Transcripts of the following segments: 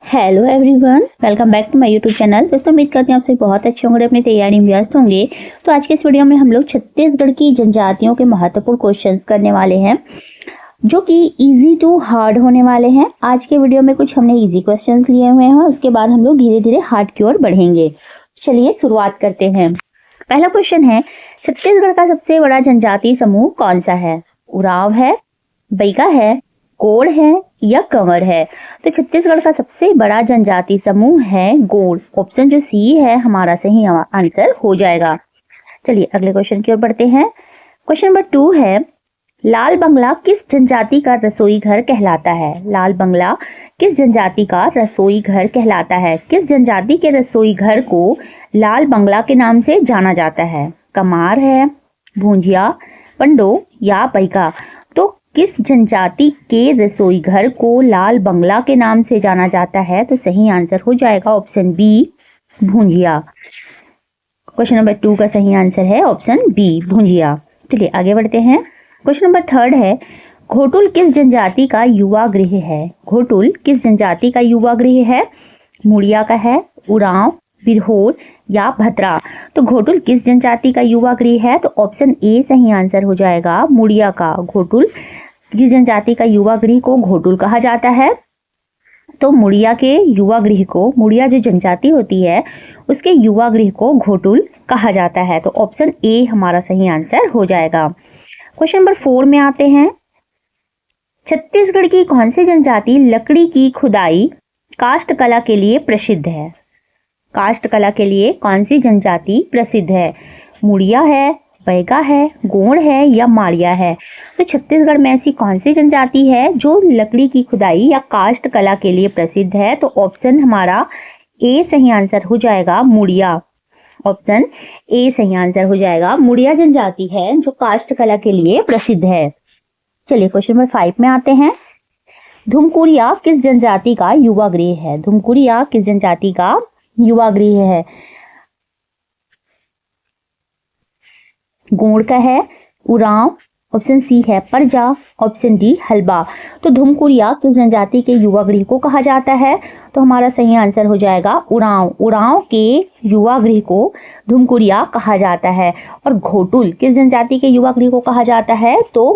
Hello everyone, welcome back to my YouTube channel. दोस्तों उम्मीद करते हैं आप सब बहुत अच्छे होंगे, अपनी तैयारी में व्यस्त होंगे। तो आज के इस वीडियो में हम लोग छत्तीसगढ़ की जनजातियों के महत्वपूर्ण क्वेश्चंस करने वाले हैं, जो कि इजी टू हार्ड होने वाले हैं। आज के वीडियो में कुछ हमने इजी क्वेश्चंस लिए हुए हैं, उसके बाद हम लोग धीरे धीरे हार्ड की ओर बढ़ेंगे। चलिए शुरुआत करते हैं। पहला क्वेश्चन है, छत्तीसगढ़ का सबसे बड़ा जनजातीय समूह कौन सा है? उरांव है, बैगा है, गोंड है या कंवर है? तो छत्तीसगढ़ का सबसे बड़ा जनजाति समूह है गोंड। ऑप्शन जो सी है हमारा सही आंसर हो जाएगा। चलिए अगले क्वेश्चन की ओर बढ़ते हैं। क्वेश्चन नंबर 2 है, लाल बंगला किस जनजाति का रसोई घर कहलाता है? लाल बंगला किस जनजाति का रसोई घर कहलाता है? किस जनजाति के रसोई घर को लाल बंगला के नाम से जाना जाता है? कमार है, भूंजिया, पंडो या बैगा? तो किस जनजाति के रसोई घर को लाल बंगला के नाम से जाना जाता है? तो सही आंसर हो जाएगा ऑप्शन बी, भूंजिया। क्वेश्चन नंबर 2 का सही आंसर है ऑप्शन बी, भूंजिया। चलिए आगे बढ़ते हैं। क्वेश्चन नंबर 3 है, घोटुल किस जनजाति का युवा गृह है? घोटुल किस जनजाति का युवा गृह है? मुड़िया का है, उरांव, बिरहोर या भद्रा? तो घोटुल किस जनजाति का युवा गृह है? तो ऑप्शन ए सही आंसर हो जाएगा, मुड़िया का। घोटुल किस जनजाति का युवा गृह को घोटुल कहा जाता है? तो मुड़िया के युवा गृह को, मुड़िया जो जनजाति होती है उसके युवा गृह को घोटुल कहा जाता है। तो ऑप्शन ए हमारा सही आंसर हो जाएगा। क्वेश्चन नंबर 4 में आते हैं। छत्तीसगढ़ की कौन सी जनजाति लकड़ी की खुदाई काष्ठ कला के लिए प्रसिद्ध है? काष्ठ कला के लिए कौन सी जनजाति प्रसिद्ध है? मुड़िया है, बैगा है, गोंड है या माड़िया है? तो छत्तीसगढ़ में ऐसी कौन सी जनजाति है जो लकड़ी की खुदाई या काष्ठ कला के लिए प्रसिद्ध है? तो ऑप्शन हमारा ए सही आंसर हो जाएगा, मुड़िया। ऑप्शन ए सही आंसर हो जाएगा, मुड़िया जनजाति है जो काष्ठ कला के लिए प्रसिद्ध है। चलिए क्वेश्चन नंबर 5 में आते हैं। धुमकुरिया किस जनजाति का युवा गृह है? धुमकुरिया किस जनजाति का युवा गृह है? गोंड का है, उरांव, ऑप्शन सी है परजा, ऑप्शन डी हलबा? तो धुमकुरिया किस जनजाति के युवा गृह को कहा जाता है? तो हमारा सही आंसर हो जाएगा उरांव। उरांव के युवा गृह को धुमकुरिया कहा जाता है। और घोटुल किस जनजाति के युवा गृह को कहा जाता है? तो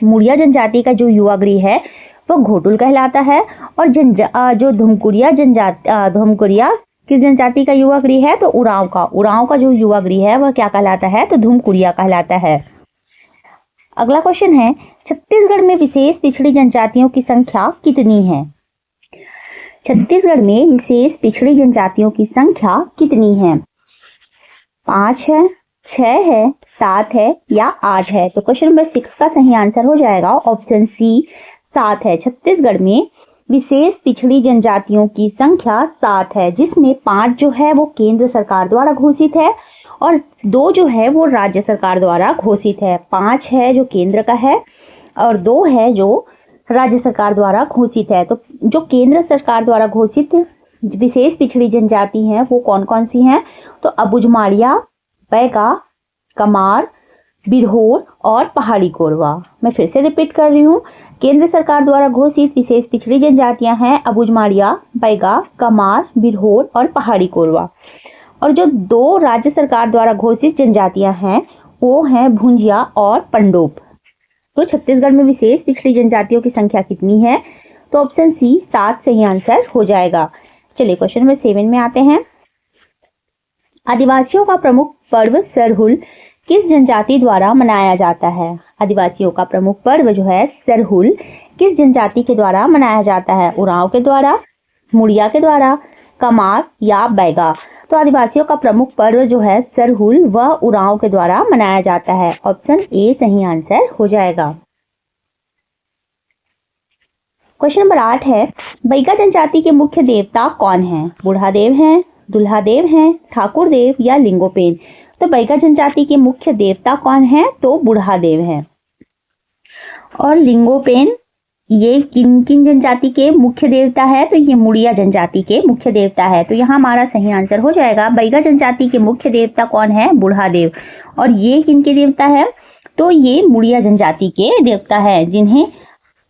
मुड़िया जनजाति का जो युवा गृह है वो घोटुल कहलाता है। और जो धुमकुरिया किस जनजाति का युवा गृह है? तो उरांव का जो युवा गृह है वह क्या कहलाता है? तो धुमकुरिया कहलाता है। अगला क्वेश्चन है, छत्तीसगढ़ में विशेष पिछड़ी जनजातियों की संख्या कितनी है? छत्तीसगढ़ में विशेष पिछड़ी जनजातियों की संख्या कितनी है? 5 है, 6 है, 7 है या 8 है? तो क्वेश्चन नंबर 6 का सही आंसर हो जाएगा ऑप्शन सी, 7 है। छत्तीसगढ़ में विशेष पिछड़ी जनजातियों की संख्या 7 है, जिसमें 5 जो है वो केंद्र सरकार द्वारा घोषित है और 2 जो है वो राज्य सरकार द्वारा घोषित है। 5 है जो केंद्र का है और 2 है जो राज्य सरकार द्वारा घोषित है। तो जो केंद्र सरकार द्वारा घोषित विशेष पिछड़ी जनजाति हैं वो कौन कौन सी हैं? तो अबुझमाड़िया, बैगा, कमार, बिरहोर और पहाड़ी कोरवा। मैं फिर से रिपीट कर रही हूँ, केंद्र सरकार द्वारा घोषित विशेष पिछड़ी जनजातियां हैं अबुझमाड़िया, बैगा, कमार, बिरहोर और पहाड़ी कोरवा। और जो 2 राज्य सरकार द्वारा घोषित जनजातियां हैं वो हैं भूंजिया और पंडोप। तो छत्तीसगढ़ में विशेष पिछड़ी जनजातियों की संख्या कितनी है? तो ऑप्शन सी, 7 सही आंसर हो जाएगा। चलिए क्वेश्चन नंबर 7 में आते हैं। आदिवासियों का प्रमुख पर्व सरहुल किस जनजाति द्वारा मनाया जाता है? आदिवासियों का प्रमुख पर्व जो है सरहुल किस जनजाति के द्वारा मनाया जाता है? उरांव के द्वारा, मुड़िया के द्वारा, कमार या बैगा? तो आदिवासियों का प्रमुख पर्व जो है सरहुल वह उरांव के द्वारा मनाया जाता है। ऑप्शन ए सही आंसर हो जाएगा। क्वेश्चन नंबर 8 है, बैगा जनजाति के मुख्य देवता कौन है? बुढ़ादेव हैं, दुल्हादेव हैं, ठाकुर देव या लिंगोपेन? तो बैगा जनजाति के मुख्य देवता कौन है? तो बुढ़ादेव हैं। और लिंगोपेन ये किन किन जनजाति के मुख्य देवता है? तो ये मुड़िया जनजाति के मुख्य देवता है। तो यहाँ हमारा सही आंसर हो जाएगा, बैगा जनजाति के मुख्य देवता कौन है? बुढ़ादेव। और ये किन के देवता है? तो ये मुड़िया जनजाति के देवता है, जिन्हें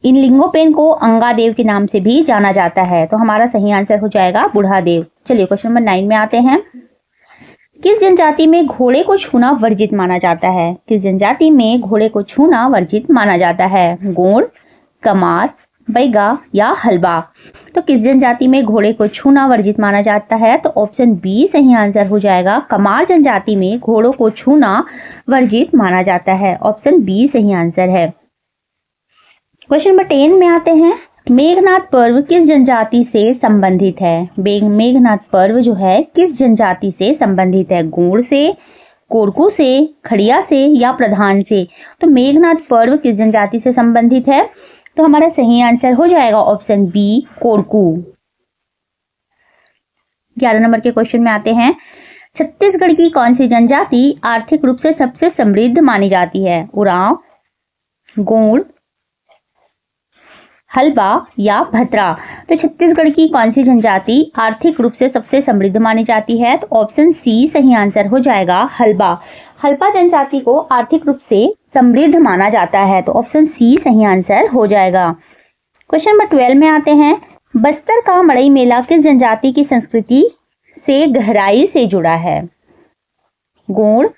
इन लिंगोपेन को अंगादेव के नाम से भी जाना जाता है। तो हमारा सही आंसर हो जाएगा बुढ़ादेव। चलिए क्वेश्चन नंबर 9 में आते हैं। किस जनजाति में घोड़े को छूना वर्जित माना जाता है? किस जनजाति में घोड़े को छूना वर्जित माना जाता है? गोंड, कमार, बैगा या हलबा? तो किस जनजाति में घोड़े को छूना वर्जित माना जाता है? तो ऑप्शन बी सही आंसर हो जाएगा। कमार जनजाति में घोड़ों को छूना वर्जित माना जाता है। ऑप्शन बी सही आंसर है। क्वेश्चन नंबर 10 में आते हैं। मेघनाद पर्व किस जनजाति से संबंधित है? मेघनाद पर्व जो है किस जनजाति से संबंधित है? गोंड से, कोरकू से, खड़िया से या प्रधान से? तो मेघनाद पर्व किस जनजाति से संबंधित है? तो हमारा सही आंसर हो जाएगा ऑप्शन बी कोरकू। 11 नंबर के क्वेश्चन में आते हैं। छत्तीसगढ़ की कौन सी जनजाति आर्थिक रूप से सबसे समृद्ध मानी जाती है? उरांव, गोंड, हलबा या भद्रा? तो छत्तीसगढ़ की कौन सी जनजाति आर्थिक रूप से सबसे समृद्ध मानी जाती है? तो ऑप्शन सी सही आंसर हो जाएगा हलबा। हलबा जनजाति को आर्थिक रूप से समृद्ध माना जाता है। तो ऑप्शन सी सही आंसर हो जाएगा। क्वेश्चन नंबर 12 में आते हैं। बस्तर का मड़ई मेला किस जनजाति की संस्कृति से गहराई से जुड़ा है? गोंड,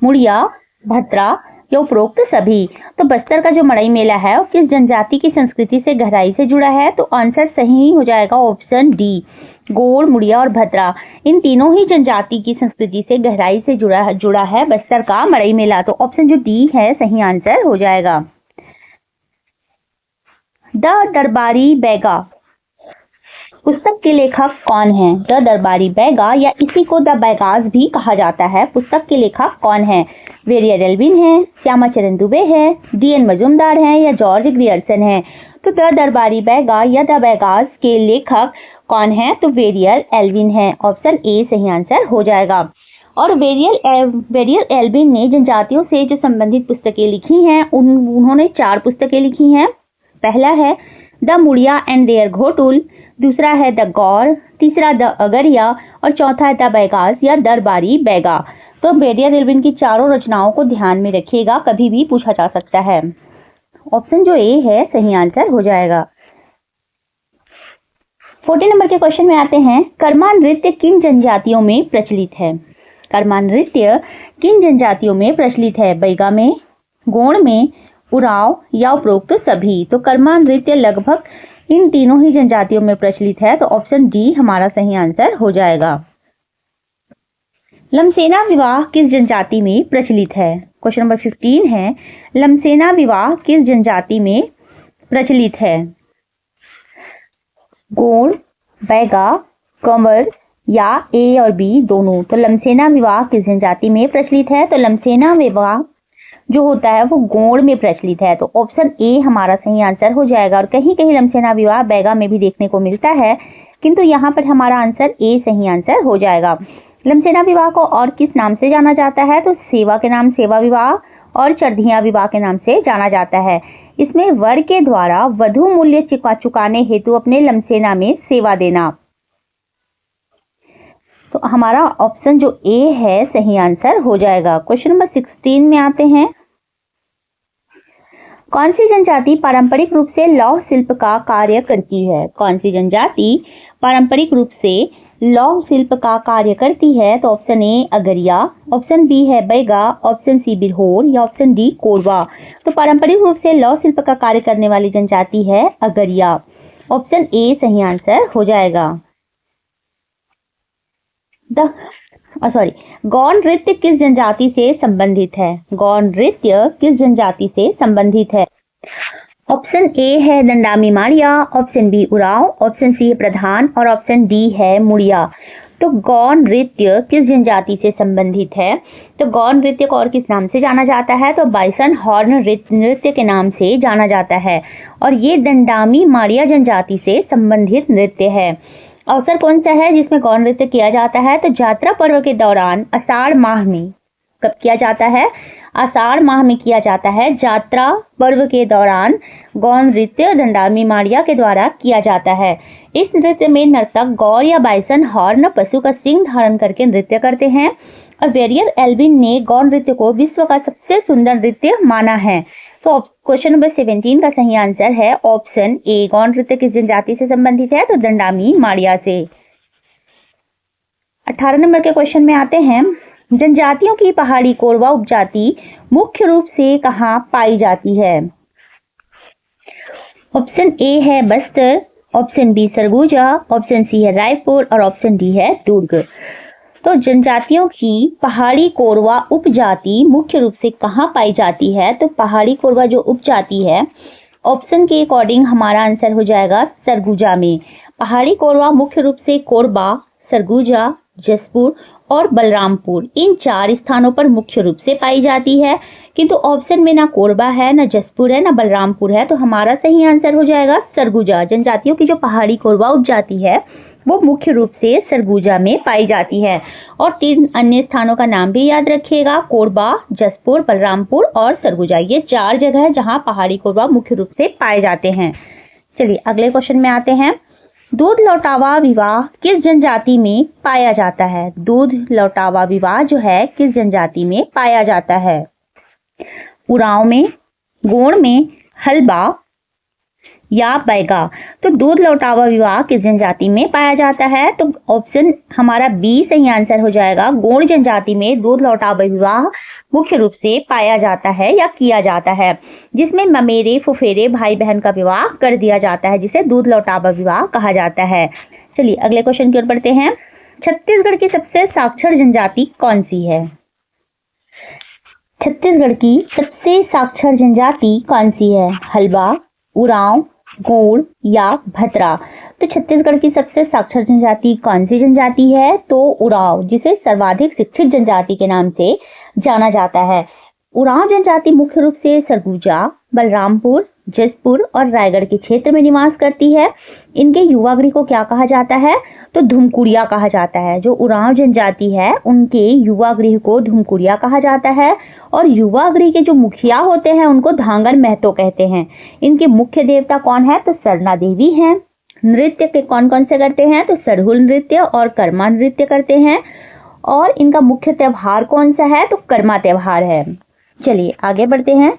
मुड़िया, भद्रा या उपरोक्त सभी? तो बस्तर का जो मड़ई मेला है वो किस जनजाति की संस्कृति से गहराई से जुड़ा है? तो आंसर सही हो जाएगा ऑप्शन डी, गोंड, मुड़िया और भद्रा। इन तीनों ही जनजाति की संस्कृति से गहराई से जुड़ा है बस्तर का मड़ई मेला। तो ऑप्शन जो डी है सही आंसर हो जाएगा। द दरबारी बैगा पुस्तक के लेखक कौन है? द दरबारी बैगा या इसी को द बैगाज भी कहा जाता है, पुस्तक के लेखक कौन है? वेरियर एल्विन है, श्यामाचरण दुबे है, डी.एन. मजूमदार है या जॉर्ज ग्रियर्सन है? तो द दरबारी बैगा या द बैगाज के लेखक कौन है? तो वेरियर एल्विन है। ऑप्शन ए सही आंसर हो जाएगा। और वेरियर एल्विन ने जनजातियों से जो संबंधित पुस्तकें लिखी हैं उन्होंने 4 पुस्तकें लिखी हैं। पहला है the Muria and their Ghotul, दूसरा है द गौर, तीसरा द अगरिया और चौथा है द बैगाज या दरबारी बैगा। तो वेरियर एल्विन की चारों रचनाओं को ध्यान में रखिएगा, कभी भी पूछा जा सकता है। ऑप्शन जो ए है सही आंसर हो जाएगा। 14 नंबर के क्वेश्चन में आते हैं। कर्मा नृत्य किन जनजातियों में प्रचलित है? कर्मा नृत्य किन जनजातियों में प्रचलित है? बैगा में, गोंड में, उरांव या उपरोक्त सभी? तो कर्मा नृत्य लगभग इन तीनों ही जनजातियों में प्रचलित है। तो ऑप्शन डी हमारा सही आंसर हो जाएगा। लमसेना विवाह किस जनजाति में प्रचलित है? क्वेश्चन नंबर 15 है। लमसेना विवाह किस जनजाति में प्रचलित है? गोंड, बैगा, कंवर या ए और बी दोनों? तो लमसेना विवाह किस जनजाति में प्रचलित है? तो लमसेना विवाह जो होता है वो गोंड में प्रचलित है। तो ऑप्शन ए हमारा सही आंसर हो जाएगा। और कहीं कहीं लमसेना विवाह बैगा में भी देखने को मिलता है, किंतु यहाँ पर हमारा आंसर ए सही आंसर हो जाएगा। लमसेना विवाह को और किस नाम से जाना जाता है? तो सेवा के नाम सेवा विवाह और चरधिया विवाह के नाम से जाना जाता है। इसमें वर के द्वारा वधु मूल्य चुकाने हेतु अपने लमसेना में सेवा देना। तो हमारा ऑप्शन जो ए है सही आंसर हो जाएगा। क्वेश्चन नंबर 16 में आते हैं। कौन सी जनजाति पारंपरिक रूप से लौह शिल्प का कार्य करती है? कौन सी जनजाति पारंपरिक रूप से लौह शिल्प का कार्य करती है? तो option A Agaria, option B है बैगा, ऑप्शन सी बिरहोर या ऑप्शन डी कोरवा? तो पारंपरिक रूप से लौह शिल्प का कार्य करने वाली जनजाति है अगरिया। ऑप्शन ए सही आंसर हो जाएगा। गौड़ नृत्य किस जनजाति से संबंधित है? गौड़ नृत्य किस जनजाति से संबंधित है? ऑप्शन ए है Dandami Maria, option B Oraon, option C है प्रधान और ऑप्शन डी है मुड़िया। तो गौड़ नृत्य किस जनजाति से संबंधित है? तो गौड़ नृत्य को और किस नाम से जाना जाता है? तो बाइसन हॉर्न नृत्य के नाम से जाना जाता है और ये दंडामी माड़िया जनजाति से संबंधित नृत्य है। अवसर कौन सा है जिसमें गौड़ नृत्य किया जाता है? तो जात्रा पर्व के दौरान आषाढ़ माह में। कब किया जाता है? आषाढ़ माह में किया जाता है। जात्रा पर्व के दौरान गौड़ नृत्य दंडामी माड़िया के द्वारा किया जाता है। इस नृत्य में नर्तक गौर या बाइसन हॉर्न पशु का सिंह धारण करके नृत्य करते हैं और वेरियर एल्विन ने गौड़ नृत्य को विश्व का सबसे सुंदर नृत्य माना है। तो क्वेश्चन नंबर 17 का सही आंसर है ऑप्शन ए। गौड़ नृत्य किस जनजाति से संबंधित है? तो दंडामी माड़िया से। 18 नंबर के क्वेश्चन में आते हैं, जनजातियों की पहाड़ी कोरवा उपजाति मुख्य रूप से कहाँ पाई जाती है? ऑप्शन ए है Bastar, option B Surguja, option C है रायपुर और ऑप्शन डी है दुर्ग। तो जनजातियों की पहाड़ी कोरवा उपजाति मुख्य रूप से कहाँ पाई जाती है? तो पहाड़ी कोरवा जो उपजाति है, ऑप्शन के अकॉर्डिंग हमारा आंसर हो जाएगा सरगुजा में। पहाड़ी कोरवा मुख्य रूप से कोरबा, सरगुजा, जसपुर और बलरामपुर इन 4 स्थानों पर मुख्य रूप से पाई जाती है, किंतु ऑप्शन में ना कोरबा है, ना जसपुर है, ना बलरामपुर है, तो हमारा सही आंसर हो जाएगा सरगुजा। जनजातियों की जो पहाड़ी कोरवा उपजाति है वो मुख्य रूप से सरगुजा में पाई जाती है। और 3 अन्य स्थानों का नाम भी याद रखिएगा, कोरबा, जसपुर, बलरामपुर और सरगुजा। ये 4 जगह है जहां पहाड़ी कोरवा मुख्य रूप से पाए जाते हैं। चलिए अगले क्वेश्चन में आते हैं, दूध लौटावा विवाह किस जनजाति में पाया जाता है? दूध लौटावा विवाह जो है किस जनजाति में पाया जाता है? उरांव में, गोंड में, हल्बा या बैगा। तो दूध लौटावा विवाह किस जनजाति में पाया जाता है? तो ऑप्शन हमारा बी सही आंसर हो जाएगा। गोंड जनजाति में दूध लौटावा विवाह मुख्य रूप से पाया जाता है या किया जाता है, जिसमें ममेरे फुफेरे भाई बहन का विवाह कर दिया जाता है, जिसे दूध लौटावा विवाह कहा जाता है। चलिए अगले क्वेश्चन की ओर बढ़ते हैं, छत्तीसगढ़ की सबसे साक्षर जनजाति कौन सी है? छत्तीसगढ़ की सबसे साक्षर जनजाति कौन सी है? हल्बा, उरांव, गोंड या भतरा। तो छत्तीसगढ़ की सबसे साक्षर जनजाति कौन सी जनजाति है? तो उरांव, जिसे सर्वाधिक शिक्षित जनजाति के नाम से जाना जाता है। उरांव जनजाति मुख्य रूप से सरगुजा, बलरामपुर, जसपुर और रायगढ़ के क्षेत्र में निवास करती है। इनके युवा गृह को क्या कहा जाता है? तो धुमकुड़िया कहा जाता है। जो उरांव जनजाति है उनके युवा गृह को धुमकुड़िया कहा जाता है और युवा गृह के जो मुखिया होते हैं उनको धांगड़ महतो कहते हैं। इनके मुख्य देवता कौन है? तो सरना देवी हैं। नृत्य के कौन कौन से करते हैं? तो सरहुल नृत्य और कर्मा नृत्य करते हैं। और इनका मुख्य त्योहार कौन सा है? तो कर्मा त्योहार है। चलिए आगे बढ़ते हैं,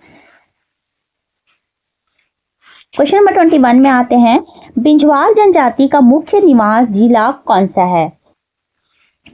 क्वेश्चन नंबर 21 में आते हैं, बिंझवाल जनजाति का मुख्य निवास जिला कौन सा है?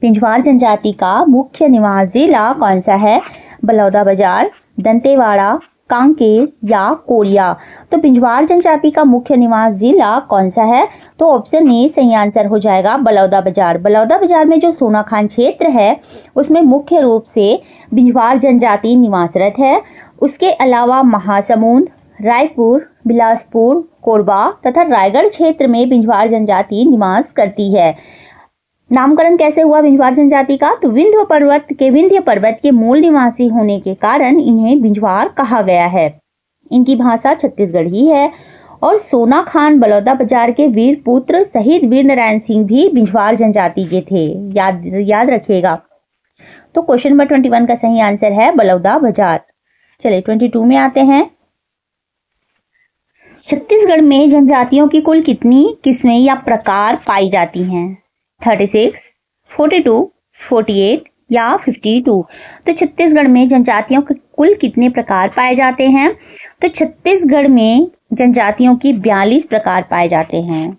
बिंझवाल जनजाति का मुख्य निवास जिला कौन सा है? बलौदाबाजार, दंतेवाड़ा, कांकेर या कोरिया। तो बिंझवाल जनजाति का मुख्य निवास जिला कौन सा है? तो ऑप्शन ए सही आंसर हो जाएगा बलौदाबाजार। बलौदाबाजार में जो सोनाखान क्षेत्र है उसमें मुख्य रूप से बिंझवाल जनजाति निवासरत है। उसके अलावा महासमुंद, रायपुर, बिलासपुर, कोरबा तथा रायगढ़ क्षेत्र में बिंझवाल जनजाति निवास करती है। नामकरण कैसे हुआ बिंझवाल जनजाति का? तो विंध्य पर्वत के मूल निवासी होने के कारण इन्हें बिंझवाल कहा गया है। इनकी भाषा छत्तीसगढ़ी है और सोनाखान बलौदाबाजार के वीर पुत्र शहीद वीर नारायण सिंह भी बिंझवाल जनजाति के थे। याद रखिएगा। तो क्वेश्चन नंबर 21 का सही आंसर है बलौदाबाजार। चलिए 22 में आते हैं, छत्तीसगढ़ में जनजातियों की कुल कितनी किस्में या प्रकार पाई जाती हैं? 36, 42, 48 या 52। तो छत्तीसगढ़ में जनजातियों के कुल कितने प्रकार पाए जाते हैं? तो छत्तीसगढ़ में जनजातियों की 42 प्रकार पाए जाते हैं।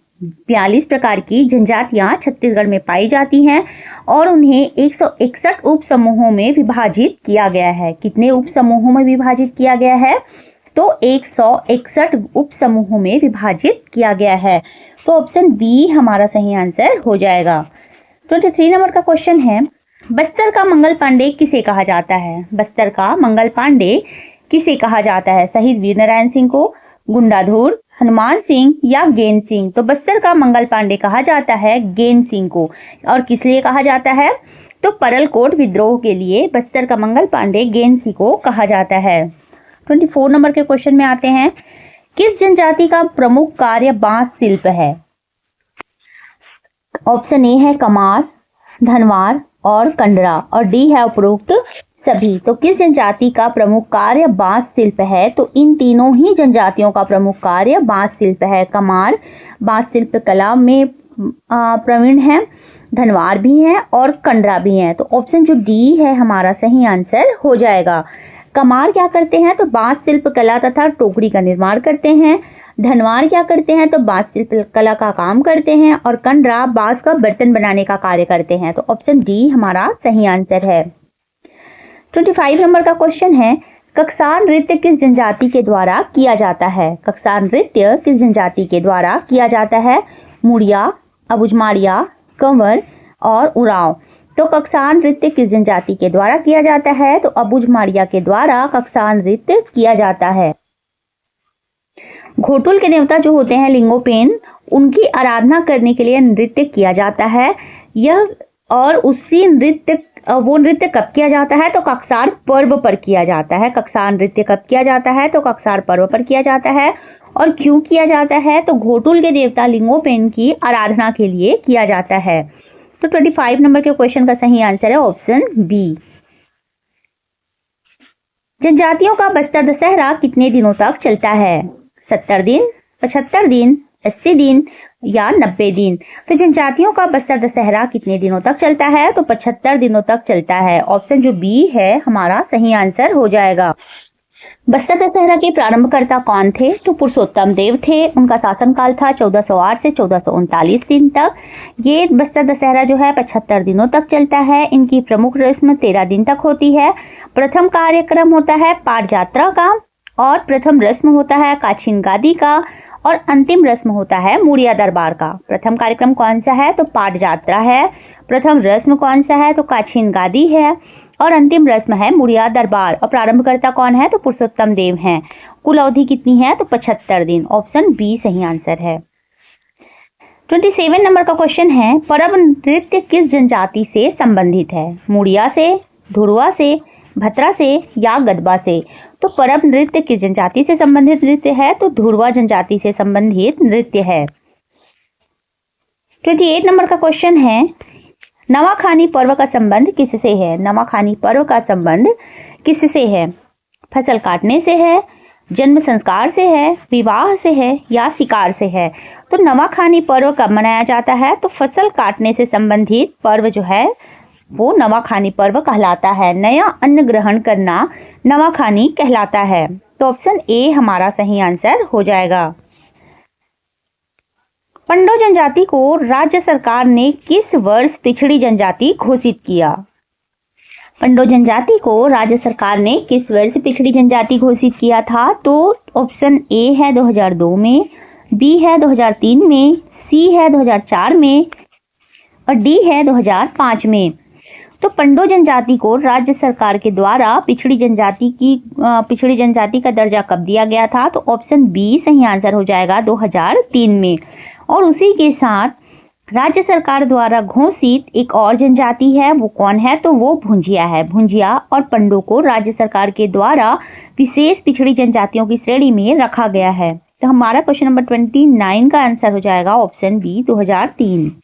42 प्रकार की जनजातियां छत्तीसगढ़ में पाई जाती हैं और उन्हें 161 उप समूहों में विभाजित किया गया है। कितने उप समूहों में विभाजित किया गया है? तो 161 उप समूहों में विभाजित किया गया है। तो ऑप्शन बी हमारा सही आंसर हो जाएगा। 23 नंबर का क्वेश्चन है, बस्तर का मंगल पांडे किसे कहा जाता है? बस्तर का मंगल पांडे किसे कहा जाता है? शहीद वीर नारायण सिंह को, गुंडाधुर, हनुमान सिंह या गेंद सिंह? तो बस्तर का मंगल पांडे कहा जाता है गेंद सिंह को। और किस लिए कहा जाता है? तो परलकोट विद्रोह के लिए बस्तर का मंगल पांडे गेंद सिंह को कहा जाता है। 24 नंबर के क्वेश्चन में आते हैं, किस जनजाति का प्रमुख कार्य बांस शिल्प है? ऑप्शन ए है कमार, धनवार और कंडरा और डी है उपरोक्त सभी। तो किस जनजाति का प्रमुख कार्य बांस शिल्प है? तो इन तीनों ही जनजातियों का प्रमुख कार्य बांस शिल्प है। कमार बांस शिल्प कला में प्रवीण है, धनवार भी है और कंडरा भी है। तो ऑप्शन जो डी है हमारा सही आंसर हो जाएगा। कमार क्या करते हैं तो बांस शिल्प कला तथा टोकरी का निर्माण करते हैं। धनवार क्या करते हैं तो बांस शिल्प कला का काम करते हैं। और कंडरा बांस का बर्तन बनाने का कार्य करते हैं। तो ऑप्शन डी हमारा सही आंसर है। 25 नंबर का क्वेश्चन है, कक्सार नृत्य किस जनजाति के द्वारा किया जाता है? कक्सार नृत्य किस जनजाति के द्वारा किया जाता है? मुड़िया, अबुझमाड़िया, कंवर और उरांव। तो कक्सार नृत्य किस जनजाति के द्वारा किया जाता है? तो अबुझमाड़िया के द्वारा कक्सार नृत्य किया जाता है। घोटुल के देवता जो होते हैं लिंगोपेन, उनकी आराधना करने के लिए नृत्य किया जाता है। यह और उसी वो नृत्य कब किया जाता है? तो कक्सार पर्व पर किया जाता है। कक्सार नृत्य कब किया जाता है? तो कक्सार पर्व पर किया जाता है। और क्यों किया जाता है? तो घोटुल के देवता लिंगोपेन की आराधना के लिए किया जाता है। तो 25 नंबर के क्वेश्चन का सही आंसर है ऑप्शन बी। जनजातियों का बस्तर दशहरा कितने दिनों तक चलता है? 70 दिन, 75 दिन, 80 दिन या 90 दिन। तो जनजातियों का बस्तर दशहरा कितने दिनों तक चलता है? तो 75 दिनों तक चलता है। ऑप्शन जो बी है हमारा सही आंसर हो जाएगा। बस्तर दशहरा के प्रारंभकर्ता कौन थे? तो पुरुषोत्तम देव थे। उनका शासनकाल था 1408 से 1439 दिन तक। ये बस्तर दशहरा जो है 75 दिनों तक चलता है। इनकी प्रमुख रस्म 13 दिन तक होती है। प्रथम कार्यक्रम होता है पाट यात्रा का, और प्रथम रस्म होता है काछीन गादी का, और अंतिम रस्म होता है मुड़िया दरबार का। प्रथम कार्यक्रम कौन सा है? तो पाट यात्रा है। प्रथम रस्म कौन सा है? तो काछीन गादी है। और अंतिम रस्म है मुड़िया दरबार। और प्रारंभकर्ता कौन है? तो पुरुषोत्तम देव हैं। कुल अवधि कितनी है? तो 75 दिन। ऑप्शन बी सही आंसर है। 27 नंबर का क्वेश्चन है, परब नृत्य किस जनजाति से संबंधित है? मुड़िया से, धुरवा से, भतरा से या गदबा से। तो परब नृत्य किस जनजाति से संबंधित नृत्य है? तो धुरवा जनजाति से संबंधित नृत्य है। 28 नंबर का क्वेश्चन है, नवाखानी पर्व का संबंध किससे है? नवाखानी पर्व का संबंध किससे है? फसल काटने से है, जन्म संस्कार से है, विवाह से है या शिकार से है। तो नवाखानी पर्व कब मनाया जाता है? तो फसल काटने से संबंधित पर्व जो है वो नवाखानी पर्व कहलाता है। नया अन्न ग्रहण करना नवाखानी कहलाता है। तो ऑप्शन ए हमारा सही आंसर हो जाएगा। पंडो जनजाति को राज्य सरकार ने किस वर्ष पिछड़ी जनजाति घोषित किया? पंडो जनजाति को राज्य सरकार ने किस वर्ष पिछड़ी जनजाति घोषित किया था? तो ऑप्शन ए है 2002 में, बी है 2003 में, सी है 2004 में और डी है 2005 में। तो पंडो जनजाति को राज्य सरकार के द्वारा पिछड़ी जनजाति का दर्जा कब दिया गया था? तो ऑप्शन बी सही आंसर हो जाएगा 2003 में। और उसी के साथ राज्य सरकार द्वारा घोषित एक और जनजाति है, वो कौन है? तो वो भुंजिया है। भुंजिया और पंडो को राज्य सरकार के द्वारा विशेष पिछड़ी जनजातियों की श्रेणी में रखा गया है। तो हमारा क्वेश्चन नंबर 29 का आंसर हो जाएगा ऑप्शन बी 2003।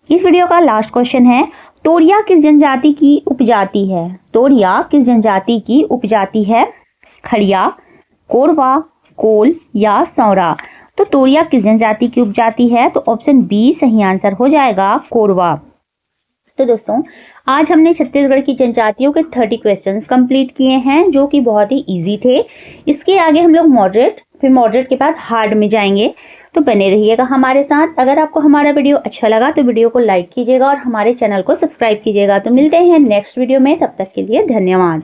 इस वीडियो का लास्ट क्वेश्चन है, तोड़िया किस जनजाति की उपजाति है? तोड़िया किस जनजाति की उपजाति है? खड़िया, कोरवा, कोल या सौरा। तो तोड़िया किस जनजाति की उपजाति है? तो ऑप्शन बी सही आंसर हो जाएगा कोरवा। तो दोस्तों आज हमने छत्तीसगढ़ की जनजातियों के 30 क्वेश्चंस कंप्लीट किए हैं जो कि बहुत ही इजी थे। इसके आगे हम लोग मॉडरेट, फिर मॉडरेट के बाद हार्ड में जाएंगे। तो बने रहिएगा हमारे साथ। अगर आपको हमारा वीडियो अच्छा लगा तो वीडियो को लाइक कीजिएगा और हमारे चैनल को सब्सक्राइब कीजिएगा। तो मिलते हैं नेक्स्ट वीडियो में, तब तक के लिए धन्यवाद।